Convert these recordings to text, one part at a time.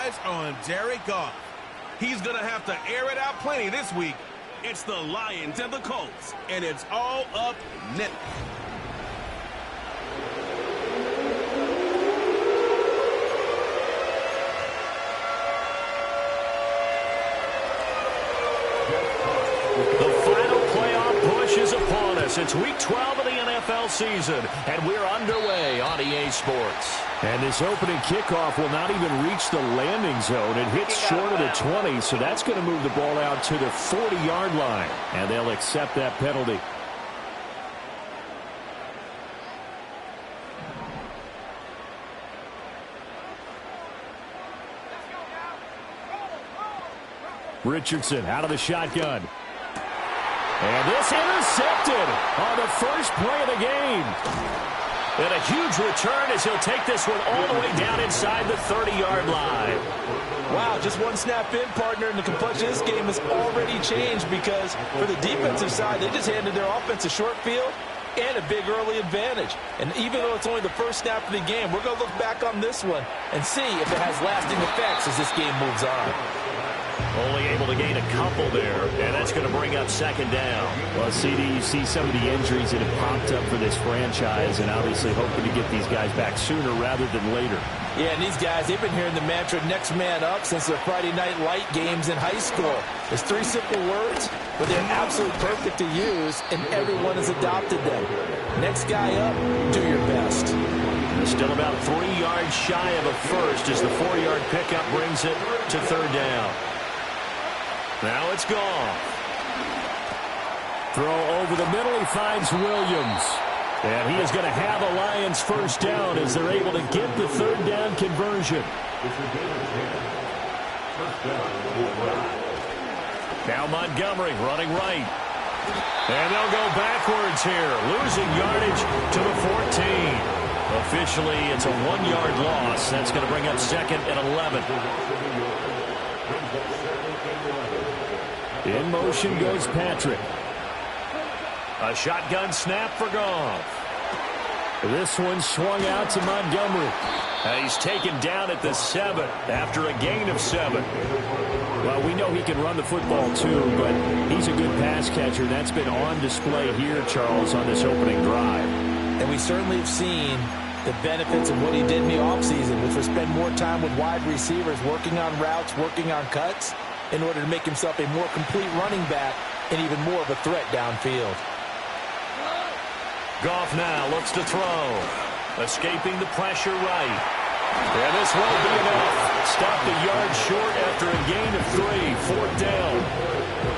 eyes are on Jared Goff. He's going to have to air it out plenty this week. It's the Lions and the Colts, and it's all up next. The final playoff push is upon us. It's week 12 of the NFL season, and we're underway on EA Sports. And this opening kickoff will not even reach the landing zone. It hits short of the 20, so that's going to move the ball out to the 40-yard line, and they'll accept that penalty. Richardson out of the shotgun. And this intercepted on the first play of the game. And a huge return as he'll take this one all the way down inside the 30-yard line. Wow, just one snap in, partner, and the complexion of this game has already changed because for the defensive side, they just handed their offense a short field and a big early advantage. And even though it's only the first snap of the game, we're going to look back on this one and see if it has lasting effects as this game moves on. Only able to gain a couple there, and that's going to bring up second down. Well, CD, you see some of the injuries that have popped up for this franchise, and obviously hoping to get these guys back sooner rather than later. Yeah, and these guys, they've been hearing the mantra next man up since their Friday night light games in high school. There's three simple words, but they're absolutely perfect to use, and everyone has adopted them. Next guy up, do your best. Still about 3 yards shy of a first as the 4-yard pickup brings it to third down. Now it's gone. Throw over the middle. He finds Williams. And he is going to have a Lions first down as they're able to get the third down conversion. Now Montgomery running right. And they'll go backwards here, losing yardage to the 14. Officially, it's a 1-yard loss. That's going to bring up second and 11. In motion goes Patrick. A shotgun snap for Goff. This one swung out to Montgomery. He's taken down at the 7 after a gain of 7. Well, we know he can run the football too, but he's a good pass catcher. That's been on display here, Charles, on this opening drive. And we certainly have seen the benefits of what he did in the offseason, which was spend more time with wide receivers, working on routes, working on cuts, in order to make himself a more complete running back and even more of a threat downfield. Goff now looks to throw. Escaping the pressure right. And this won't be enough. Stopped a yard short after a gain of 3. Fourth down.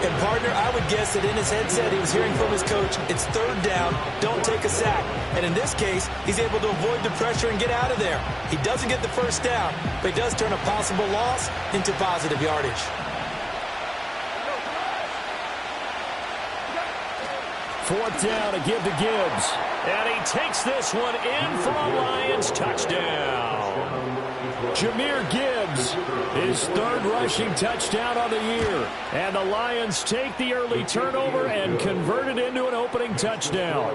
And, partner, I would guess that in his headset he was hearing from his coach, it's third down, don't take a sack. And in this case, he's able to avoid the pressure and get out of there. He doesn't get the first down, but he does turn a possible loss into positive yardage. Fourth down to give to Gibbs. And he takes this one in for a Lions touchdown. Jahmyr Gibbs, his third rushing touchdown on the year. And the Lions take the early turnover and convert it into an opening touchdown.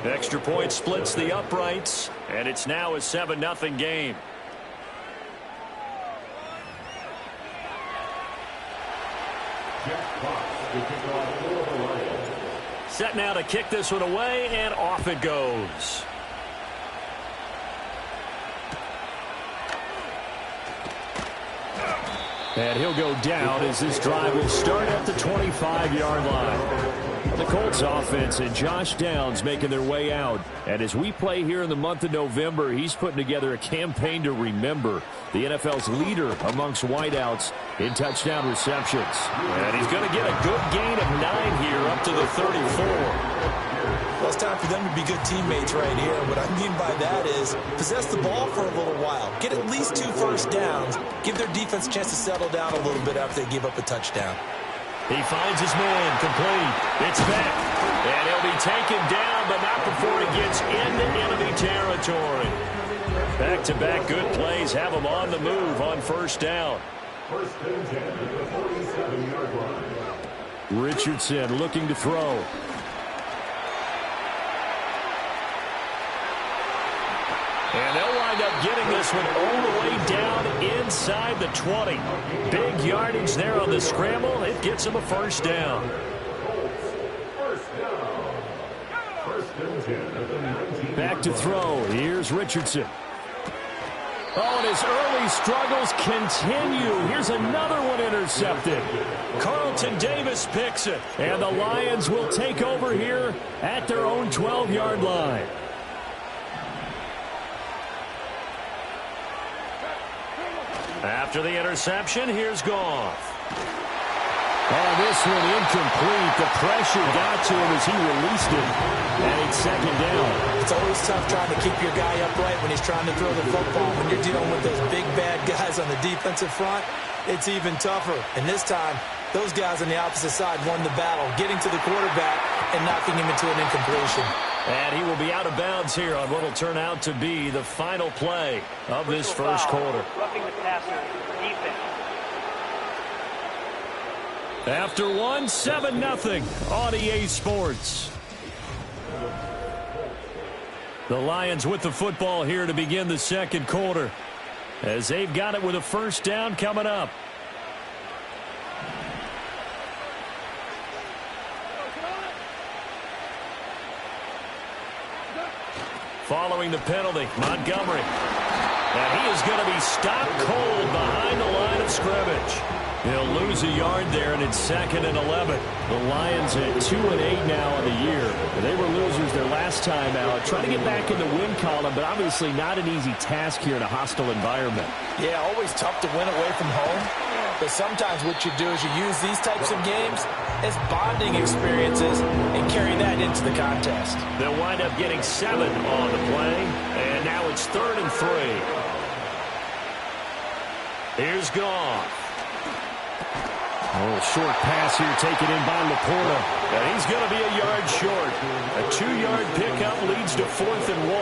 Extra point splits the uprights, and it's now a 7-0 game. Set now to kick this one away, and off it goes. And he'll go down as this drive will start at the 25-yard line. The Colts offense and Josh Downs making their way out. And as we play here in the month of November, he's putting together a campaign to remember. The NFL's leader amongst wideouts in touchdown receptions. And he's going to get a good gain of 9 here up to the 34. Well, it's time for them to be good teammates right here. What I mean by that is possess the ball for a little while. Get at least 2 first downs. Give their defense a chance to settle down a little bit after they give up a touchdown. He finds his man complete. It's back. And he'll be taken down, but not before he gets into enemy territory. Back-to-back good plays have him on the move on first down. First and 10 at the 47-yard line. Richardson looking to throw. And they'll wind up getting this one all the way down inside the 20. Big yardage there on the scramble. It gets him a first down. Back to throw. Here's Richardson. Oh, and his early struggles continue. Here's another one intercepted. Carlton Davis picks it. And the Lions will take over here at their own 12-yard line. After the interception, here's Goff. Oh, this one incomplete. The pressure got to him as he released it. And it's second down. It's always tough trying to keep your guy upright when he's trying to throw the football. When you're dealing with those big, bad guys on the defensive front, it's even tougher. And this time, those guys on the opposite side won the battle, getting to the quarterback and knocking him into an incompletion. And he will be out of bounds here on what will turn out to be the final play of this first quarter. Roughing the passer, defense. After one, 7-0 on EA Sports. The Lions with the football here to begin the second quarter, as they've got it with a first down coming up. Following the penalty, Montgomery. And he is going to be stopped cold behind the line of scrimmage. He'll lose a yard there, and it's 2nd and 11. The Lions at 2-8 now on the year. They were losers their last time out. Trying to get back in the win column, but obviously not an easy task here in a hostile environment. Yeah, always tough to win away from home. But sometimes what you do is you use these types of games as bonding experiences and carry that into the contest. They'll wind up getting 7 on the play, and now it's 3rd and 3. Here's Goff. Oh, short pass here taken in by Laporta. And he's going to be a yard short. A 2-yard pickup leads to 4th and 1.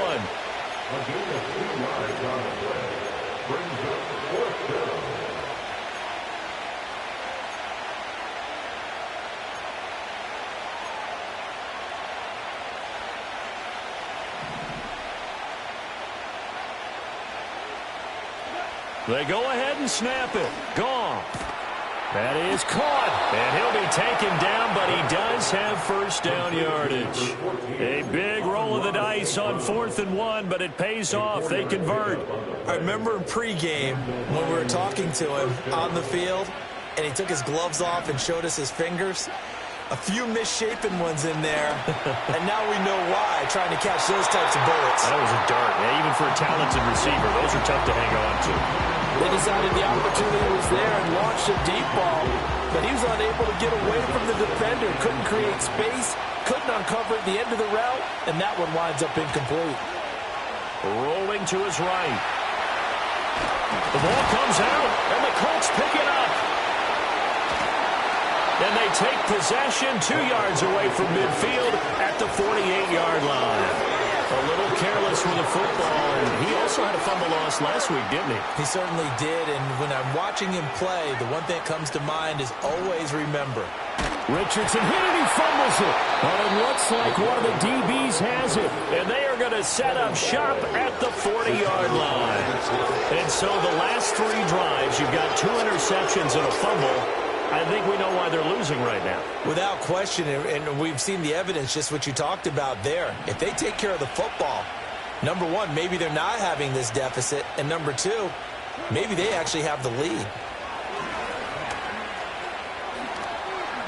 They go ahead and snap it. Goff. That is caught. And he'll be taken down, but he does have first down yardage. A big roll of the dice on 4th and 1, but it pays off. They convert. I remember pregame when we were talking to him on the field, and he took his gloves off and showed us his fingers. A few misshapen ones in there, and now we know why, trying to catch those types of bullets. That was a dart. Yeah, even for a talented receiver, those are tough to hang on to. They decided the opportunity was there and launched a deep ball, but he was unable to get away from the defender, couldn't create space, couldn't uncover at the end of the route, and that one winds up incomplete. Rolling to his right. The ball comes out, and the Colts pick it up. And they take possession 2 yards away from midfield at the 48-yard line. A little careless with the football, and he also had a fumble loss last week, didn't he? He certainly did, and when I'm watching him play, the one thing that comes to mind is always remember. Richardson hit it, he fumbles it. But it looks like one of the DBs has it. And they are going to set up shop at the 40-yard line. And so the last 3 drives, you've got 2 interceptions and a fumble. I think we know why they're losing right now. Without question, and we've seen the evidence, just what you talked about there. If they take care of the football, number one, maybe they're not having this deficit, and number 2, maybe they actually have the lead.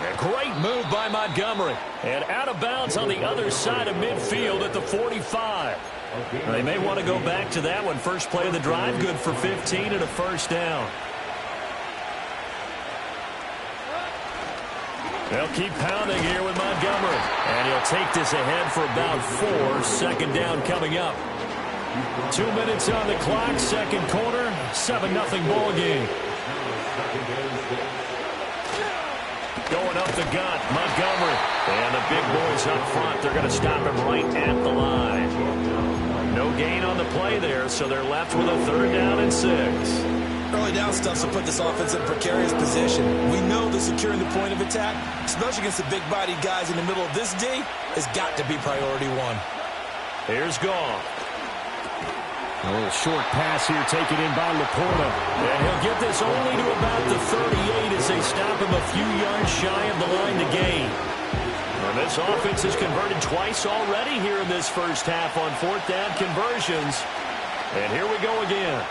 A great move by Montgomery. And out of bounds on the other side of midfield at the 45. They may want to go back to that one. First play of the drive, good for 15 and a first down. They'll keep pounding here with Montgomery. And he'll take this ahead for about 4. Second down coming up. 2 minutes on the clock, second quarter. 7-0 ball game. Going up the gut, Montgomery. And the big boys up front, they're going to stop him right at the line. No gain on the play there, so they're left with a 3rd down and 6. Early down stuff to put this offense in a precarious position. We know that securing the point of attack, especially against the big-bodied guys in the middle of this D, has got to be priority 1. Here's Goff. A little short pass here taken in by Laporta. And he'll get this only to about the 38 as they stop him a few yards shy of the line to gain. And this offense has converted twice already here in this first half on fourth down conversions. And here we go again.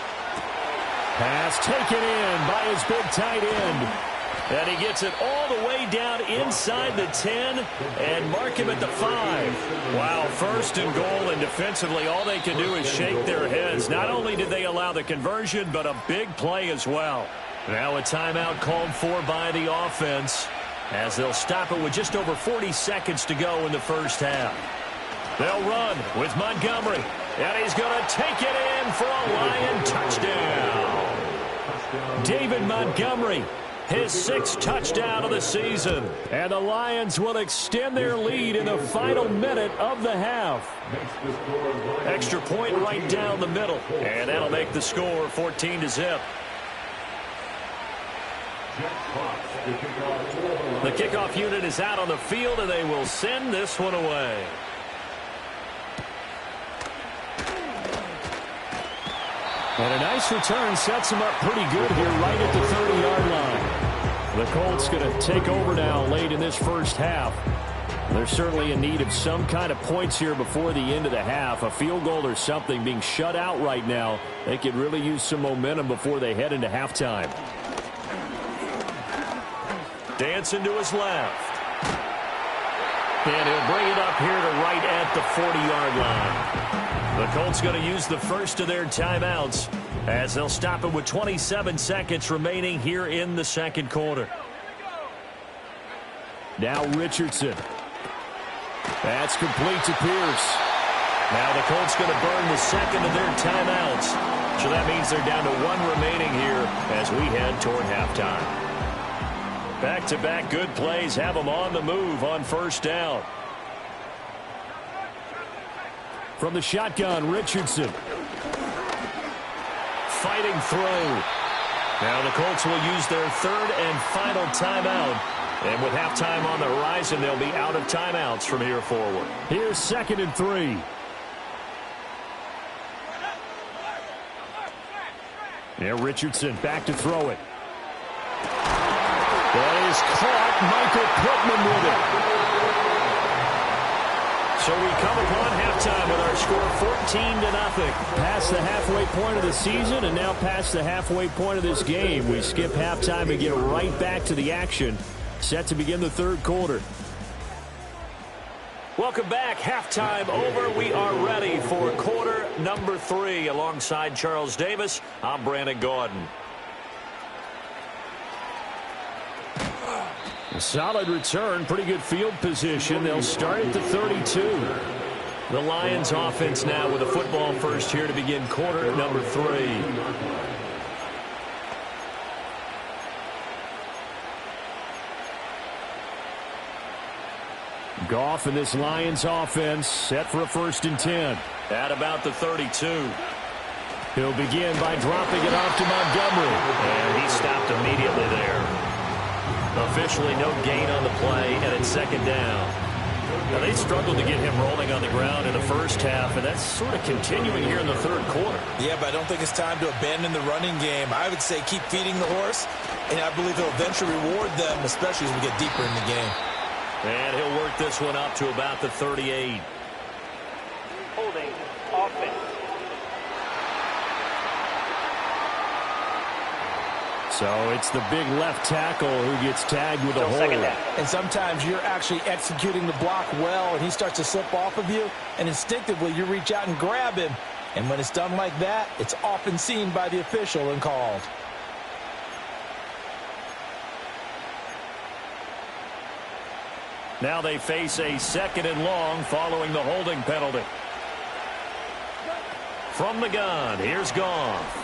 Pass taken in by his big tight end. And he gets it all the way down inside the 10 and mark him at the 5. Wow, first and goal, and defensively all they can do is shake their heads. Not only did they allow the conversion, but a big play as well. Now a timeout called for by the offense as they'll stop it with just over 40 seconds to go in the first half. They'll run with Montgomery, and he's going to take it in for a Lion touchdown. David Montgomery, his 6th touchdown of the season. And the Lions will extend their lead in the final minute of the half. Extra point right down the middle. And that'll make the score 14-0. The kickoff unit is out on the field, and they will send this one away. And a nice return sets them up pretty good here right at the 30-yard line. The Colts going to take over now late in this first half. They're certainly in need of some kind of points here before the end of the half. A field goal or something. Being shut out right now, they could really use some momentum before they head into halftime. Dancing to his left. And he'll bring it up here to right at the 40-yard line. The Colts going to use the first of their timeouts as they'll stop it with 27 seconds remaining here in the second quarter. Now Richardson. That's complete to Pierce. Now the Colts going to burn the second of their timeouts. So that means they're down to 1 remaining here as we head toward halftime. Back-to-back good plays have them on the move on first down. From the shotgun, Richardson. Fighting through. Now the Colts will use their 3rd and final timeout. And with halftime on the horizon, they'll be out of timeouts from here forward. Here's 2nd and 3. Yeah, Richardson back to throw it. That is caught. Michael Pittman with it. So we come upon halftime with our score 14-0. Past the halfway point of the season and now past the halfway point of this game. We skip halftime and get right back to the action. Set to begin the third quarter. Welcome back. Halftime over. We are ready for quarter number 3. Alongside Charles Davis, I'm Brandon Gaudin. A solid return, pretty good field position. They'll start at the 32. The Lions offense now with a football first here to begin quarter number 3. Goff and this Lions offense set for a 1st and 10. At about the 32. He'll begin by dropping it off to Montgomery. And he stopped immediately there. Officially no gain on the play, and it's 2nd down. Now, they struggled to get him rolling on the ground in the first half, and that's sort of continuing here in the third quarter. Yeah, but I don't think it's time to abandon the running game. I would say keep feeding the horse, and I believe he'll eventually reward them, especially as we get deeper in the game. And he'll work this one up to about the 38. Holding offense. So it's the big left tackle who gets tagged with a hold. And sometimes you're actually executing the block well, and he starts to slip off of you, and instinctively you reach out and grab him. And when it's done like that, it's often seen by the official and called. Now they face a 2nd and long following the holding penalty. From the gun, here's Goff.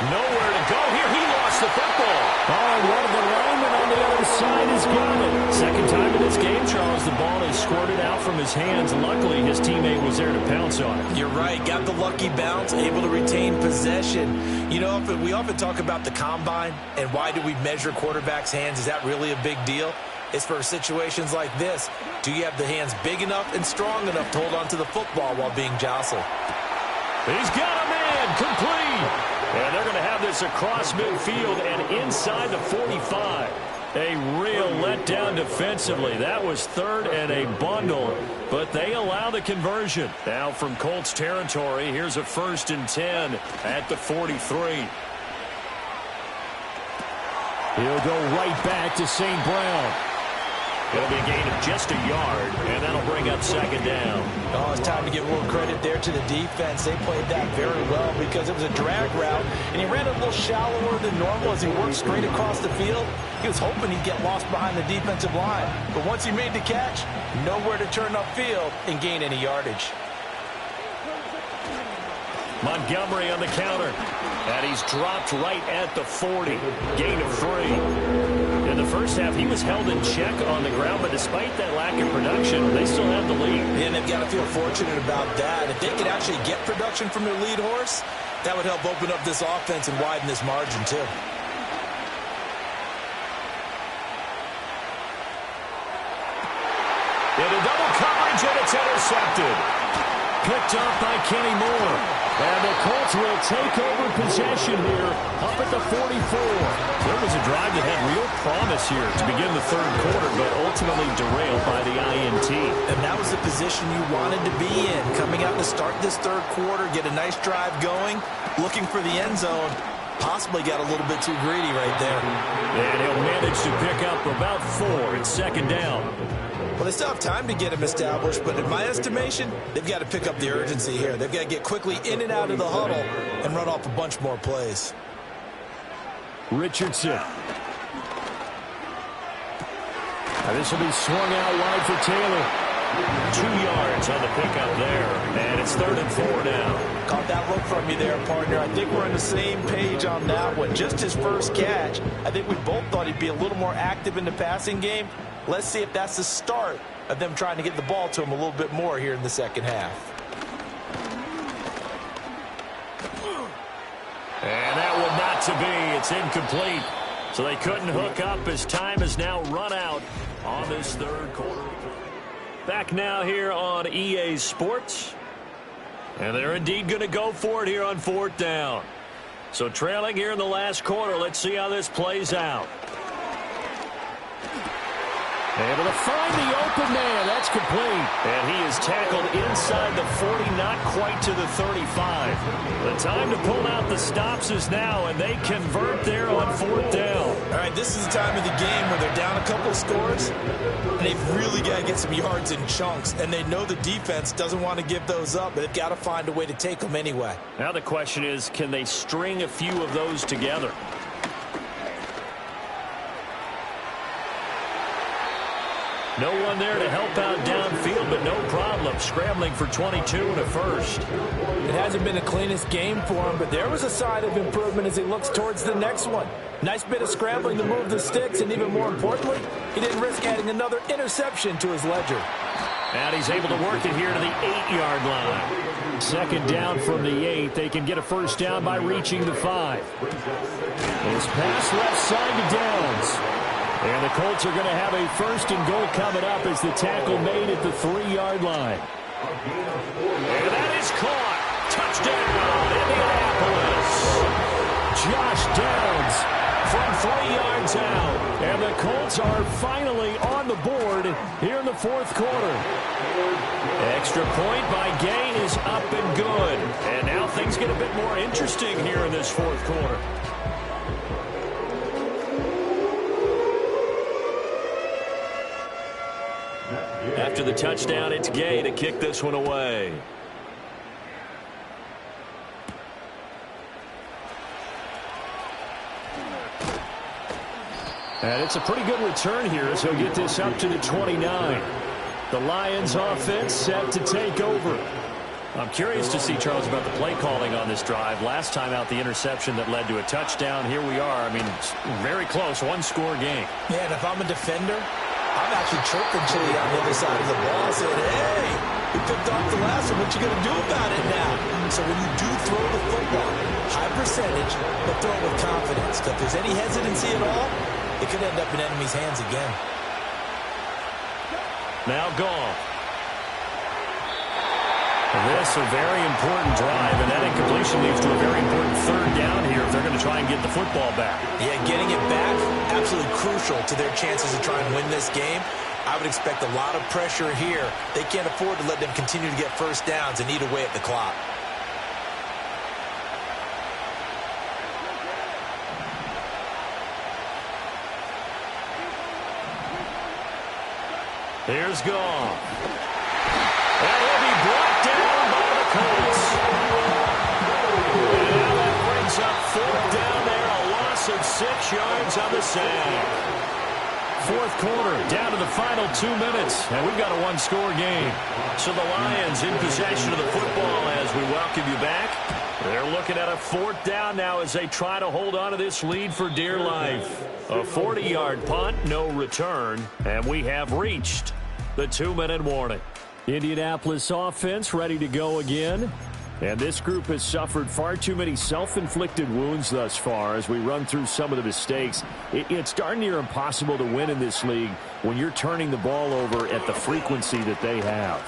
Nowhere to go here. He lost the football. Oh, and one of the linemen on the other side has got it. Second time in this game, Charles, the ball is squirted out from his hands. Luckily, his teammate was there to pounce on it. You're right. Got the lucky bounce, able to retain possession. You know, we often talk about the combine and why do we measure quarterbacks' hands. Is that really a big deal? It's for situations like this. Do you have the hands big enough and strong enough to hold on to the football while being jostled? He's got a man complete. And they're going to have this across midfield and inside the 45. A real letdown defensively. That was third and a bundle, but they allow the conversion. Now from Colts territory, here's a 1st and 10 at the 43. He'll go right back to St. Brown. It'll be a gain of just a yard, and that'll bring up 2nd down. Oh, it's time to give a little credit there to the defense. They played that very well because it was a drag route, and he ran a little shallower than normal as he worked straight across the field. He was hoping he'd get lost behind the defensive line, but once he made the catch, nowhere to turn upfield and gain any yardage. Montgomery on the counter, and he's dropped right at the 40. Gain of 3. In the first half, he was held in check on the ground, but despite that lack of production, they still have the lead. And they've got to feel fortunate about that. If they could actually get production from their lead horse, that would help open up this offense and widen this margin, too. Into double coverage, and it's intercepted. Picked up by Kenny Moore. And the Colts will take over possession here up at the 44. There was a drive that had real promise here to begin the 3rd quarter, but ultimately derailed by the INT. And that was the position you wanted to be in. Coming out to start this 3rd quarter, get a nice drive going, looking for the end zone. Possibly got a little bit too greedy right there. And he'll manage to pick up about 4 at 2nd down. Well, they still have time to get him established, but in my estimation, they've got to pick up the urgency here. They've got to get quickly in and out of the huddle and run off a bunch more plays. Richardson. And this will be swung out wide for Taylor. 2 yards on the pickup there, and it's 3rd and 4 now. Caught that look from you there, partner. I think we're on the same page on that one. Just his first catch. I think we both thought he'd be a little more active in the passing game. Let's see if that's the start of them trying to get the ball to him a little bit more here in the 2nd half. And that one not to be. It's incomplete. So they couldn't hook up as time has now run out on this 3rd quarter. Back now here on EA Sports. And they're indeed going to go for it here on 4th down. So trailing here in the last quarter. Let's see how this plays out. Able to find the open man. That's complete. And he is tackled inside the 40, not quite to the 35. The time to pull out the stops is now, and they convert there on 4th down. All right, this is the time of the game where they're down a couple of scores, and they've really got to get some yards in chunks, and they know the defense doesn't want to give those up, but they've got to find a way to take them anyway. Now the question is, can they string a few of those together? No one there to help out downfield, but no problem. Scrambling for 22 and a first. It hasn't been the cleanest game for him, but there was a sign of improvement as he looks towards the next one. Nice bit of scrambling to move the sticks, and even more importantly, he didn't risk adding another interception to his ledger. And he's able to work it here to the 8-yard line. 2nd down from the 8. They can get a first down by reaching the 5. His pass left side to Downs. And the Colts are going to have a 1st and goal coming up as the tackle made at the 3-yard line. And that is caught. Touchdown, Indianapolis. Josh Downs from 3 yards out. And the Colts are finally on the board here in the 4th quarter. Extra point by Gain is up and good. And now things get a bit more interesting here in this 4th quarter. After the touchdown, it's Gay to kick this one away. And it's a pretty good return here as he'll get this up to the 29. The Lions offense set to take over. I'm curious to see, Charles, about the play calling on this drive. Last time out, the interception that led to a touchdown. Here we are. I mean, very close, 1-score game. Yeah, and if I'm a defender, I'm actually chirping Chili on the other side of the ball saying, hey, you picked off the last one. What you going to do about it now? So when you do throw the football, high percentage, but throw it with confidence. If there's any hesitancy at all, it could end up in enemy's hands again. Now Goff. This a very important drive, and that incompletion leads to a very important third down here if they're going to try and get the football back. Yeah, getting it back, absolutely crucial to their chances to try and win this game. I would expect a lot of pressure here. They can't afford to let them continue to get first downs and eat away at the clock. Here's Goff. And he'll be brought down by the Colts. And now that brings up fourth down there, a loss of 6 yards on the sack. Fourth quarter, down to the final 2 minutes, and we've got a one-score game. So the Lions in possession of the football as we welcome you back. They're looking at a fourth down now as they try to hold on to this lead for dear life. A 40-yard punt, no return, and we have reached the 2-minute warning. Indianapolis offense ready to go again. And this group has suffered far too many self-inflicted wounds thus far as we run through some of the mistakes. It's darn near impossible to win in this league when you're turning the ball over at the frequency that they have.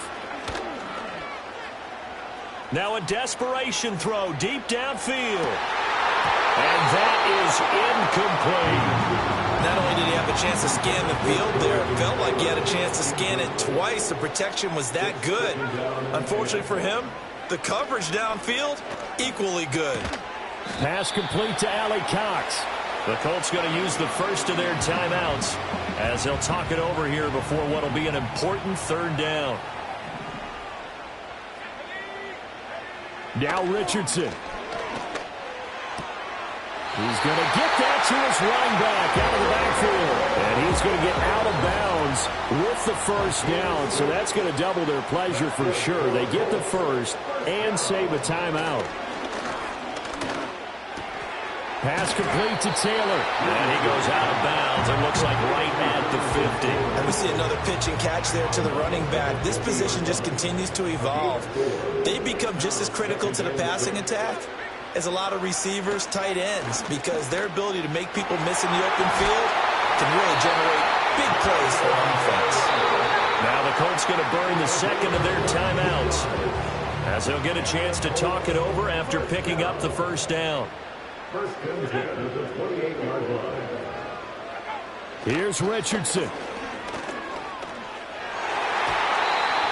Now a desperation throw deep downfield. And that is incomplete. Not only did he have a chance to scan the field there, it felt like he had a chance to scan it twice. The protection was that good. Unfortunately for him, the coverage downfield, equally good. Pass complete to Allie Cox. The Colts going to use the first of their timeouts as they'll talk it over here before what will be an important third down. Now Richardson. He's going to get that to his running back out of the backfield. And he's going to get out of bounds with the first down. So that's going to double their pleasure for sure. They get the first and save a timeout. Pass complete to Taylor. And he goes out of bounds. It looks like right at the 50. And we see another pitch and catch there to the running back. This position just continues to evolve. They become just as critical to the passing attack as a lot of receivers, tight ends, because their ability to make people miss in the open field can really generate big plays for offense. Now the Colts going to burn the second of their timeouts as they'll get a chance to talk it over after picking up the first down. First comes in at the 28-yard line. Here's Richardson.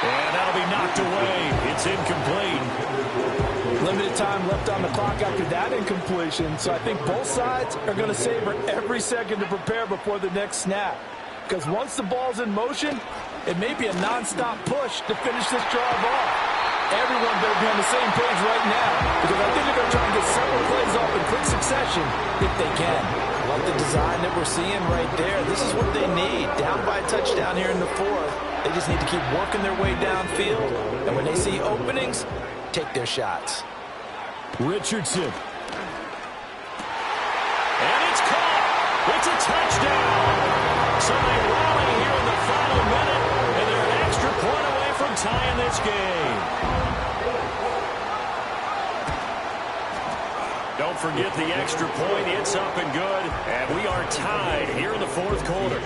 And that'll be knocked away. It's incomplete. Limited time left on the clock after that incompletion, so I think both sides are going to savor every second to prepare before the next snap. Because once the ball's in motion, it may be a non-stop push to finish this drive off. Everyone better be on the same page right now, because I think they're going to try and get several plays off in quick succession if they can. I like the design that we're seeing right there. This is what they need. Down by a touchdown here in the fourth. They just need to keep working their way downfield. And when they see openings, take their shots. Richardson. And it's caught. It's a touchdown. So they rally here in the final minute, and they're an extra point away from tying this game. Don't forget the extra point. It's up and good. And we are tied here in the fourth quarter.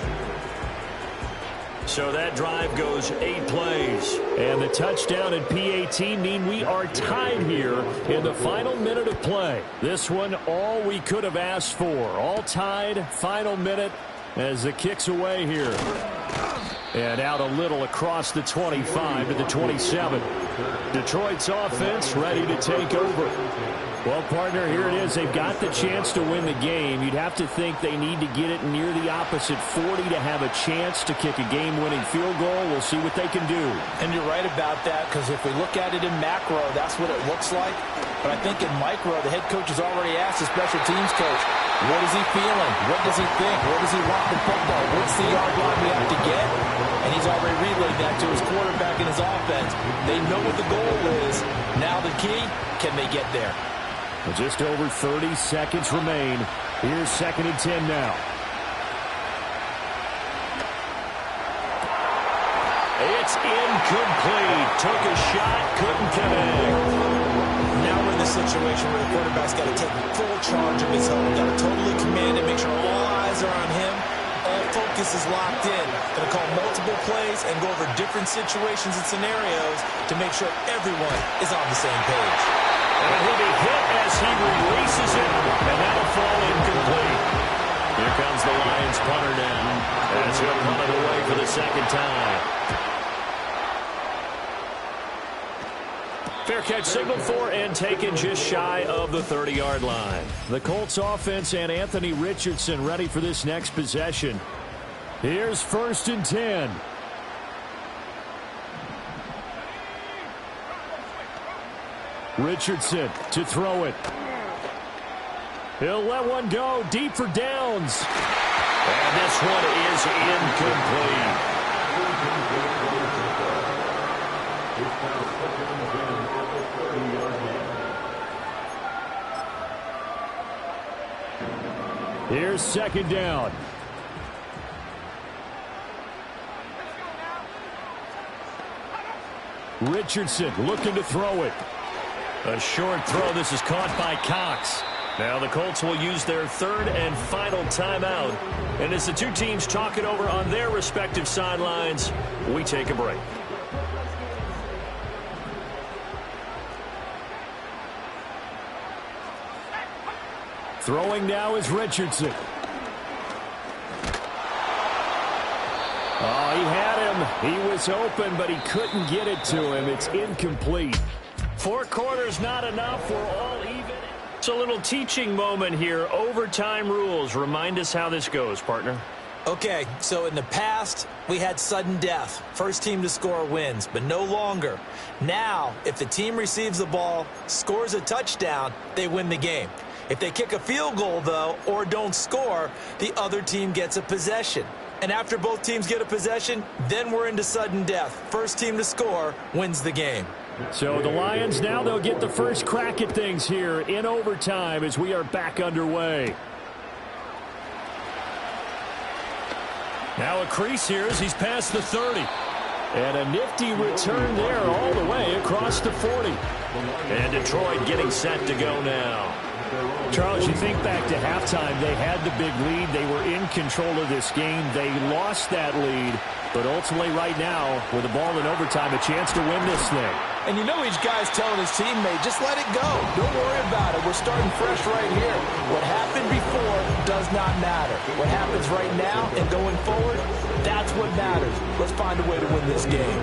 So that drive goes 8 plays. And the touchdown and PAT mean we are tied here in the final minute of play. This one, all we could have asked for. All tied, final minute as the kick's away here. And out a little across the 25 to the 27. Detroit's offense ready to take over. Well, partner, here it is. They've got the chance to win the game. You'd have to think they need to get it near the opposite 40 to have a chance to kick a game-winning field goal. We'll see what they can do. And you're right about that, because if we look at it in macro, that's what it looks like. But I think in micro, the head coach has already asked the special teams coach, what is he feeling? What does he think? Where does he want the football? What's the yard line we have to get? And he's already relayed that to his quarterback and his offense. They know what the goal is. Now the key, can they get there? Just over 30 seconds remain. Here's 2nd and 10 now. It's incomplete. Took a shot, couldn't connect. Now we're in the situation where the quarterback's got to take full charge of his own. Got to totally command it, make sure all eyes are on him. All full focus is locked in. Going to call multiple plays and go over different situations and scenarios to make sure everyone is on the same page. And he'll be hit as he releases it, and that'll fall incomplete. Here comes the Lions punter now, as he'll punt it away for the second time. Fair catch signaled for and taken just shy of the 30-yard line. The Colts offense and Anthony Richardson ready for this next possession. Here's 1st and 10. Richardson to throw it. He'll let one go deep for Downs. And this one is incomplete. Here's 2nd down. Richardson looking to throw it. A short throw. This is caught by Cox. Now the Colts will use their 3rd and final timeout. And as the two teams talk it over on their respective sidelines, we take a break. Throwing now is Richardson. Oh, he had him. He was open, but he couldn't get it to him. It's incomplete. 4 quarters not enough. We're all even. It's a little teaching moment here. Overtime rules. Remind us how this goes, partner. Okay, so in the past, we had sudden death. First team to score wins, but no longer. Now, if the team receives the ball, scores a touchdown, they win the game. If they kick a field goal, though, or don't score, the other team gets a possession. And after both teams get a possession, then we're into sudden death. First team to score wins the game. So the Lions now, they'll get the first crack at things here in overtime as we are back underway. Now a crease here as he's past the 30. And a nifty return there all the way across the 40. And Detroit getting set to go now. Charles, you think back to halftime, they had the big lead. They were in control of this game. They lost that lead. But ultimately right now, with the ball in overtime, a chance to win this thing. And you know each guy's telling his teammate, just let it go. Don't worry about it. We're starting fresh right here. What happened before does not matter. What happens right now and going forward, that's what matters. Let's find a way to win this game.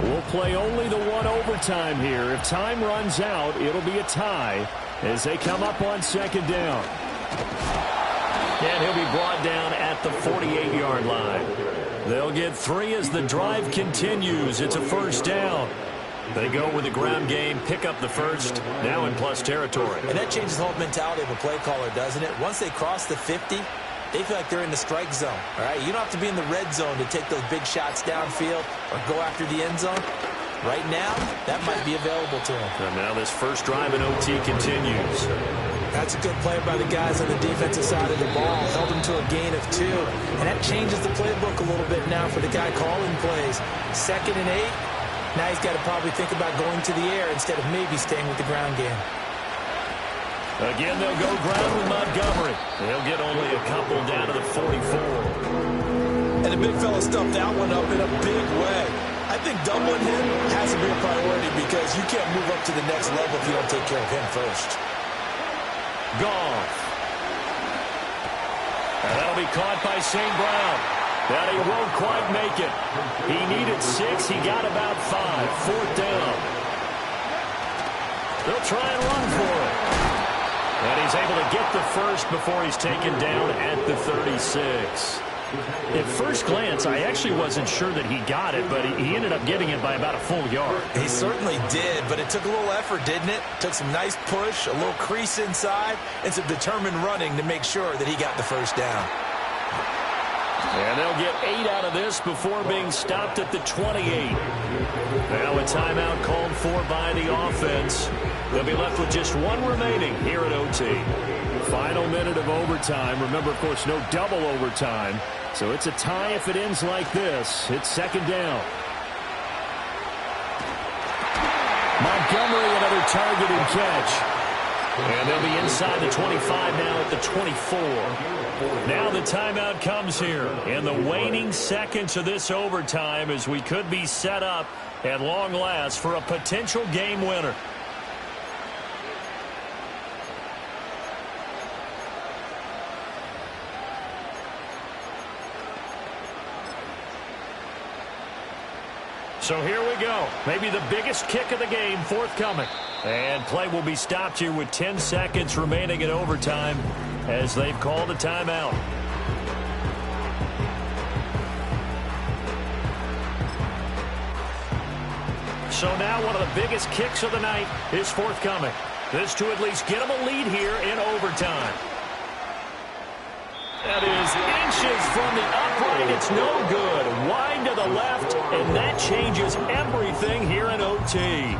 We'll play only the one overtime here. If time runs out, it'll be a tie as they come up on 2nd down. And he'll be brought down at the 48-yard line. They'll get 3 as the drive continues. It's a 1st down. They go with the ground game, pick up the first, now in plus territory. And that changes the whole mentality of a play caller, doesn't it? Once they cross the 50, they feel like they're in the strike zone. All right, you don't have to be in the red zone to take those big shots downfield or go after the end zone. Right now, that might be available to them. And now this first drive in OT continues. That's a good play by the guys on the defensive side of the ball. Held them to a gain of 2. And that changes the playbook a little bit now for the guy calling plays. 2nd and 8. Now he's got to probably think about going to the air instead of maybe staying with the ground game. Again, they'll go ground with Montgomery. They'll get only a couple down to the 44. And the big fella stuffed that one up in a big way. I think doubling him has to be a priority because you can't move up to the next level if you don't take care of him first. Goff. And that'll be caught by St. Brown. But he won't quite make it. He needed 6. He got about 5. 4th down. They'll try and run for it. And he's able to get the first before he's taken down at the 36. At first glance, I actually wasn't sure that he got it, but he ended up getting it by about a full yard. He certainly did, but it took a little effort, didn't it? Took some nice push, a little crease inside, and some determined running to make sure that he got the first down. And they'll get 8 out of this before being stopped at the 28. Now a timeout called for by the offense. They'll be left with just 1 remaining here at OT. Final minute of overtime. Remember, of course, no double overtime. So it's a tie if it ends like this. It's 2nd down. Montgomery, another target and catch. And they'll be inside the 25 now at the 24. Now the timeout comes here in the waning seconds of this overtime as we could be set up at long last for a potential game winner. So here we go. Maybe the biggest kick of the game forthcoming. And play will be stopped here with 10 seconds remaining in overtime as they've called a timeout. So now one of the biggest kicks of the night is forthcoming. This to at least get them a lead here in overtime. That is inches from the upright. It's no good. Wide to the left, and that changes everything here in OT.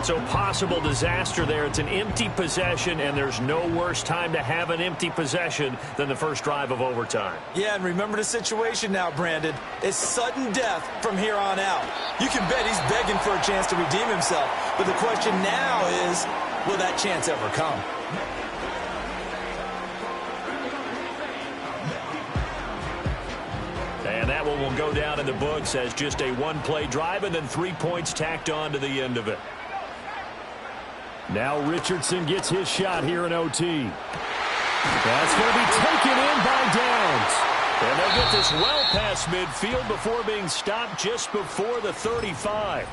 So possible disaster there. It's an empty possession, and there's no worse time to have an empty possession than the first drive of overtime. Yeah, and remember the situation now, Brandon. It's sudden death from here on out. You can bet he's begging for a chance to redeem himself. But the question now is, will that chance ever come? And that one will go down in the books as just a one-play drive and then 3 points tacked on to the end of it. Now Richardson gets his shot here in OT. That's going to be taken in by Downs. And they'll get this well past midfield before being stopped just before the 35.